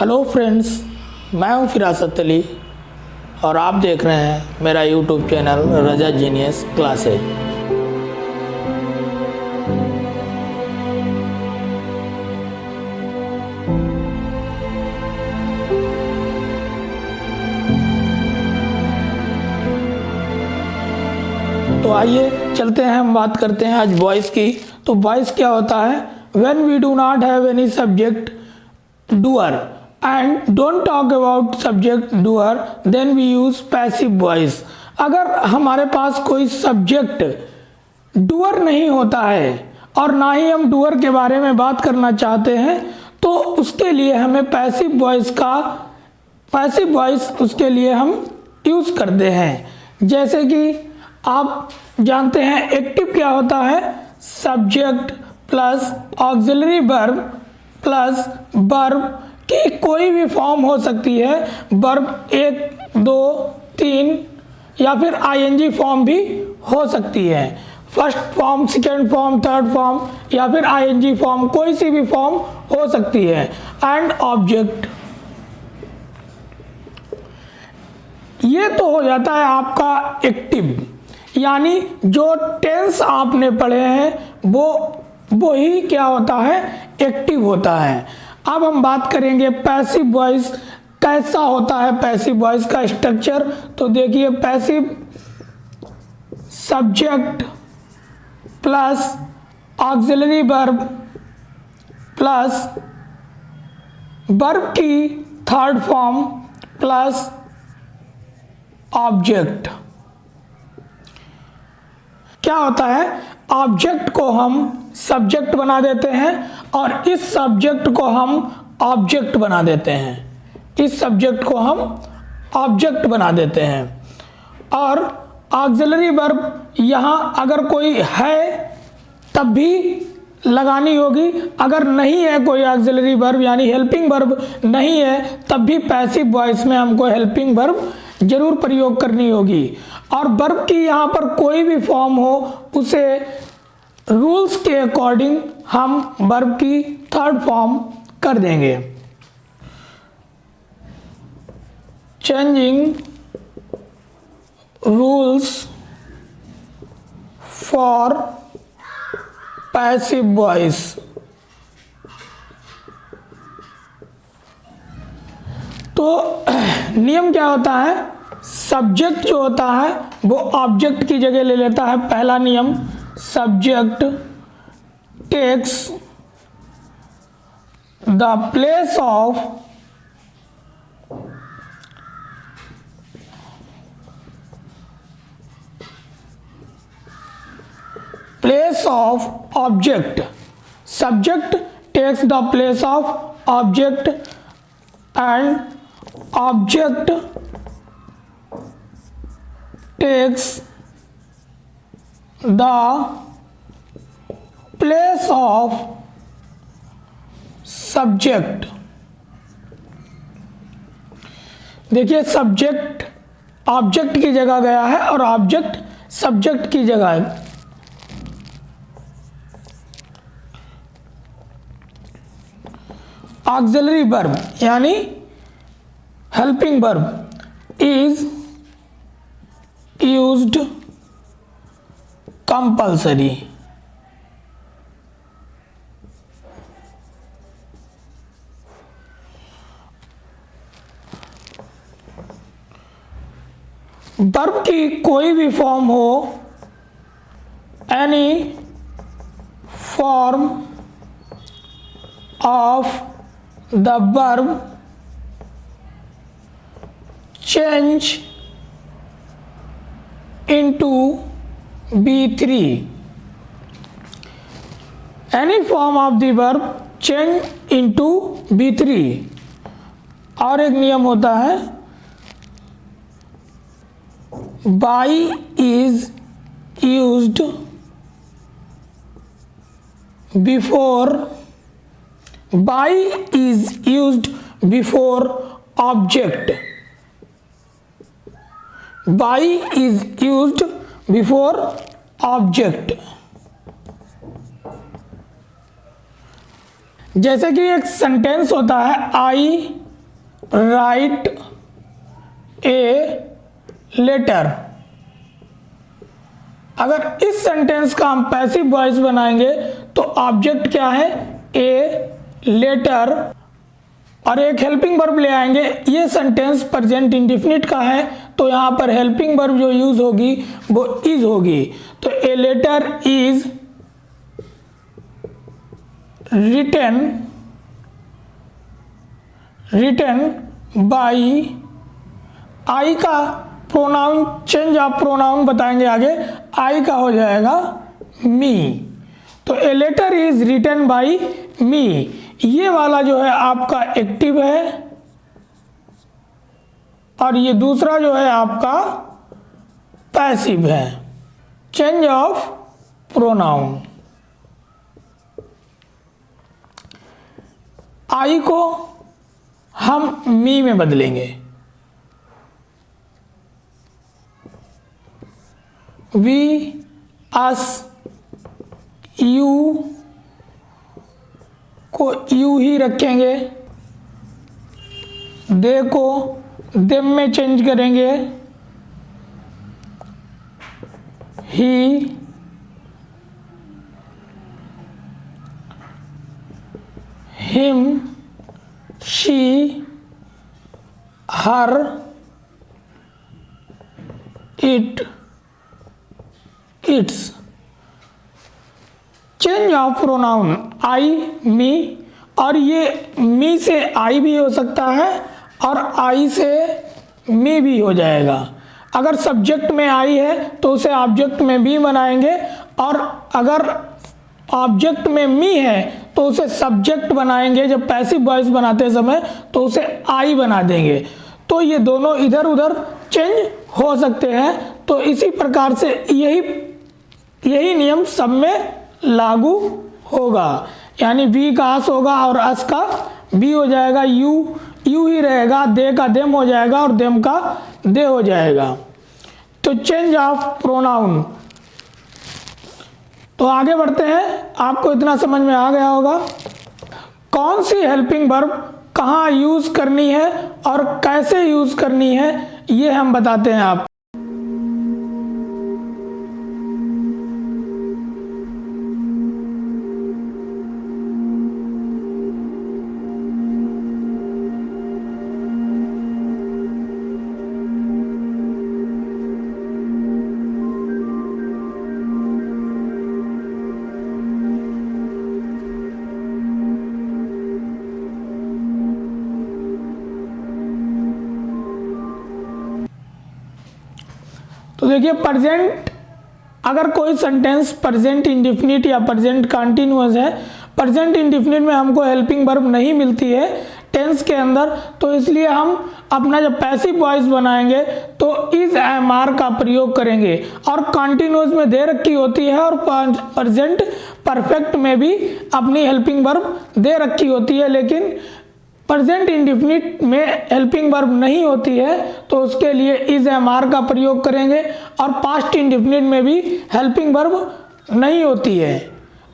Hello friends, मैं हूं फिरासत अली और आप देख रहे हैं मेरा यूट्यूब चैनल रजा जीनियस क्लासेज। तो आइए चलते हैं, हम बात करते हैं आज वॉइस की। तो वॉइस क्या होता है? When we do not have any subject doer and don't talk about subject doer, then we use passive voice। अगर हमारे पास कोई सब्जेक्ट डूअर नहीं होता है और ना ही हम डूअर के बारे में बात करना चाहते हैं तो उसके लिए हमें पैसिव वॉइस उसके लिए हम यूज करते हैं। जैसे कि आप जानते हैं एक्टिव क्या होता है? Subject plus auxiliary verb plus verb की कोई भी फॉर्म हो सकती है। वर्ब 1, 2, 3 या फिर आईएनजी फॉर्म भी हो सकती है। First form, second form, third form या फिर आईएनजी फॉर्म, कोई सी भी फॉर्म हो सकती है। एंड ऑब्जेक्ट, ये तो हो जाता है आपका एक्टिव, यानी जो टेंस आपने पढ़े हैं वो ही क्या होता है? एक्टिव होता है। अब हम बात करेंगे पैसिव वॉइस कैसा होता है। पैसिव वॉइस का स्ट्रक्चर तो देखिए, passive subject plus auxiliary verb plus verb की थर्ड फॉर्म प्लस ऑब्जेक्ट। क्या होता है? ऑब्जेक्ट को हम सब्जेक्ट बना देते हैं और इस सब्जेक्ट को हम ऑब्जेक्ट बना देते हैं। इस सब्जेक्ट को हम ऑब्जेक्ट बना देते हैं। और ऑक्सिलरी वर्ब यहाँ अगर कोई है तब भी लगानी होगी, अगर नहीं है कोई ऑक्सिलरी वर्ब यानी हेल्पिंग वर्ब नहीं है तब भी पैसिव वॉइस में हमको हेल्पिंग वर्ब जरूर प्रयोग करनी होगी। और वर्ब की यहाँ पर कोई भी फॉर्म हो उसे रूल्स के अकॉर्डिंग हम वर्ब की थर्ड फॉर्म कर देंगे। Changing rules for passive voice. तो नियम क्या होता है? सब्जेक्ट जो होता है वो ऑब्जेक्ट की जगह ले लेता है। पहला नियम, subject takes the place of object. Subject takes the place of object and object takes the place of subject। देखिए, सब्जेक्ट ऑब्जेक्ट की जगह गया है और ऑब्जेक्ट सब्जेक्ट की जगह है। ऑक्सिलरी वर्ब यानी helping verb is used compulsory। Verb की कोई भी फॉर्म हो, any form of the verb change into B3। any form of the verb change into B3। और एक नियम होता है, by is used before object। by is used before object। जैसे कि एक सेंटेंस होता है, आई राइट ए लेटर। अगर इस सेंटेंस का हम पैसिव वॉइस बनाएंगे तो ऑब्जेक्ट क्या है, ए लेटर, और एक हेल्पिंग वर्ब ले आएंगे। ये सेंटेंस प्रेजेंट इंडेफिनिट का है तो यहाँ पर हेल्पिंग वर्ब जो यूज होगी वो इज होगी। तो a letter is written by, I का प्रोनाउन, चेंज ऑफ प्रोनाउन बताएंगे आगे, आई का हो जाएगा मी। तो a letter is written by me, ये वाला जो है आपका एक्टिव है और ये दूसरा जो है आपका पैसिव है। चेंज ऑफ प्रोनाउन, आई को हम मी में बदलेंगे। वी, अस, यू को यू ही रखेंगे, दे को देम में चेंज करेंगे, he, him, she, her, it, its. Change of pronoun I me, और ये मी से आई भी हो सकता है और आई से मी भी हो जाएगा। अगर सब्जेक्ट में आई है तो उसे ऑब्जेक्ट में भी बनाएंगे, और अगर ऑब्जेक्ट में मी है तो उसे सब्जेक्ट बनाएंगे। जब पैसिव वॉइस बनाते समय तो उसे आई बना देंगे। तो ये दोनों इधर उधर चेंज हो सकते हैं। तो इसी प्रकार से यही नियम सब में लागू होगा, यानी वी का अस होगा और अस का बी हो जाएगा, यू ही रहेगा, दे का देम हो जाएगा और देम का दे हो जाएगा। तो चेंज ऑफ प्रोनाउन। तो आगे बढ़ते हैं, आपको इतना समझ में आ गया होगा कौन सी हेल्पिंग वर्ब कहाँ यूज करनी है और कैसे यूज करनी है, ये हम बताते हैं आप। तो देखिए प्रेजेंट, अगर कोई सेंटेंस प्रेजेंट इंडेफिनिट या प्रेजेंट कंटीन्यूअस है, प्रेजेंट इंडेफिनिट में हमको हेल्पिंग वर्ब नहीं मिलती है टेंस के अंदर, तो इसलिए हम अपना जब पैसिव वॉइस बनाएंगे तो इज एम आर का प्रयोग करेंगे। और कंटीन्यूअस में दे रखी होती है और प्रेजेंट परफेक्ट में भी अपनी हेल्पिंग वर्ब दे रखी होती है, लेकिन प्रेजेंट इंडेफिनिट में हेल्पिंग वर्ब नहीं होती है तो उसके लिए इज एम आर का प्रयोग करेंगे। और पास्ट इंडेफिनिट में भी हेल्पिंग वर्ब नहीं होती है,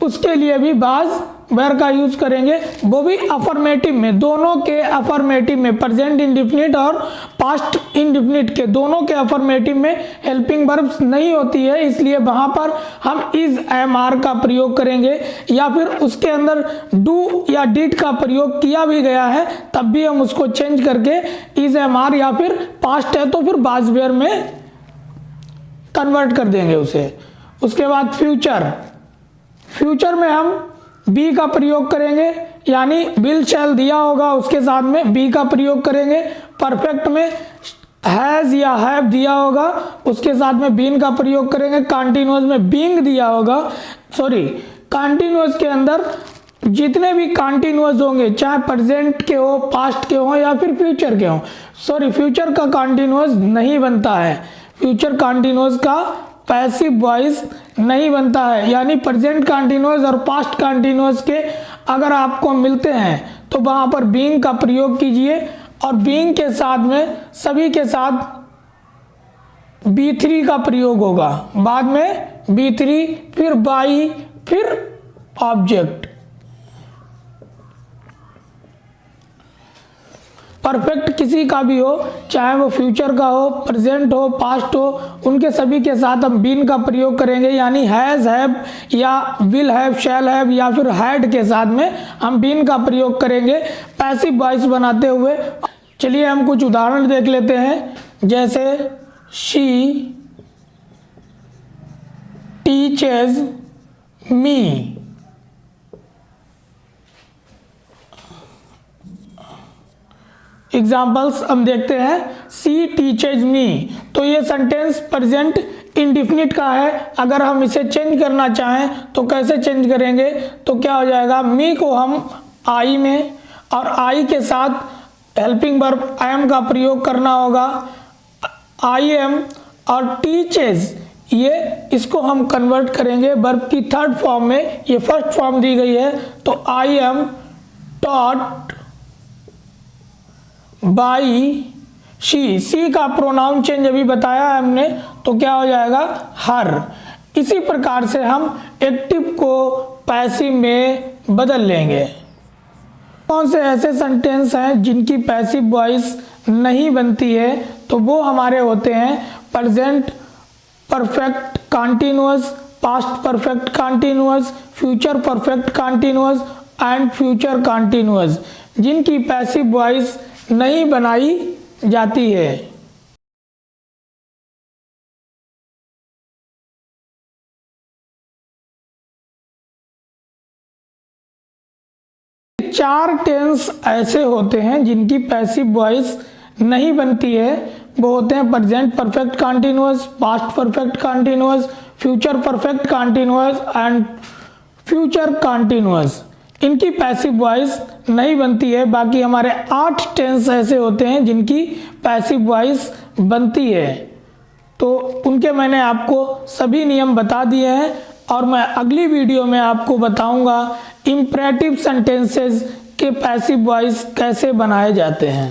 उसके लिए भी बाज वेयर का यूज करेंगे, वो भी अफर्मेटिव में। दोनों के अफर्मेटिव में, प्रेजेंट इंडेफिनिट और पास्ट इंडेफिनिट के दोनों के अफर्मेटिव में हेल्पिंग वर्ब्स नहीं होती है, इसलिए वहां पर हम इज एम आर का प्रयोग करेंगे। या फिर उसके अंदर डू या डिड का प्रयोग किया भी गया है तब भी हम उसको चेंज करके इज एम आर, या फिर पास्ट है तो फिर बाज वेयर में कन्वर्ट कर देंगे उसे। उसके बाद फ्यूचर में हम बी का प्रयोग करेंगे, यानी विल शैल दिया होगा उसके साथ में बी का प्रयोग करेंगे। परफेक्ट में हैज या हैव दिया होगा उसके साथ में बीन का प्रयोग करेंगे। कंटीन्यूअस में बीइंग दिया होगा, कंटीन्यूअस के अंदर जितने भी कंटीन्यूअस होंगे, चाहे प्रेजेंट के हो, पास्ट के हो या फिर फ्यूचर के हो, फ्यूचर का कंटीन्यूअस नहीं बनता है, फ्यूचर कंटीन्यूअस का पैसिव वॉइस नहीं बनता है। यानी प्रेजेंट कंटीन्यूअस और पास्ट कंटीन्यूअस के अगर आपको मिलते हैं तो वहां पर बीइंग का प्रयोग कीजिए, और बीइंग के साथ में सभी के साथ B3 का प्रयोग होगा, बाद में B3, फिर बाई, फिर ऑब्जेक्ट। परफेक्ट किसी का भी हो, चाहे वो फ्यूचर का हो, प्रेजेंट हो, पास्ट हो, उनके सभी के साथ हम बीन का प्रयोग करेंगे, यानी हैज़, हैव या विल हैव, शैल हैव या फिर हैड के साथ में हम बीन का प्रयोग करेंगे पैसिव वॉइस बनाते हुए। चलिए हम कुछ उदाहरण देख लेते हैं, जैसे शी टीचेज मी। एग्जाम्पल्स हम देखते हैं, सी टीचेज मी, तो ये सेंटेंस प्रेजेंट इंडिफिनिट का है। अगर हम इसे चेंज करना चाहें तो कैसे चेंज करेंगे, तो क्या हो जाएगा, मी को हम आई में और आई के साथ हेल्पिंग वर्ब एम का प्रयोग करना होगा, आई एम, और टीचेज ये इसको हम कन्वर्ट करेंगे वर्ब की थर्ड फॉर्म में, ये फर्स्ट फॉर्म दी गई है, तो I am taught by she. She का प्रोनाउन चेंज अभी बताया है हमने, तो क्या हो जाएगा, हर। इसी प्रकार से हम एक्टिव को पैसिव में बदल लेंगे। कौन से ऐसे सेंटेंस हैं जिनकी पैसिव वॉइस नहीं बनती है, तो वो हमारे होते हैं present perfect continuous, past perfect continuous, future perfect continuous and future continuous, जिनकी पैसिव वॉइस नहीं बनाई जाती है। चार टेंस ऐसे होते हैं जिनकी पैसिव वॉइस नहीं बनती है, वो होते हैं present perfect continuous, past perfect continuous, future perfect continuous and future continuous. इनकी पैसिव वॉइस नहीं बनती है। बाकी हमारे 8 टेंस ऐसे होते हैं जिनकी पैसिव वॉइस बनती है, तो उनके मैंने आपको सभी नियम बता दिए हैं, और मैं अगली वीडियो में आपको बताऊंगा इंपरेटिव सेंटेंसेस के पैसिव वॉइस कैसे बनाए जाते हैं।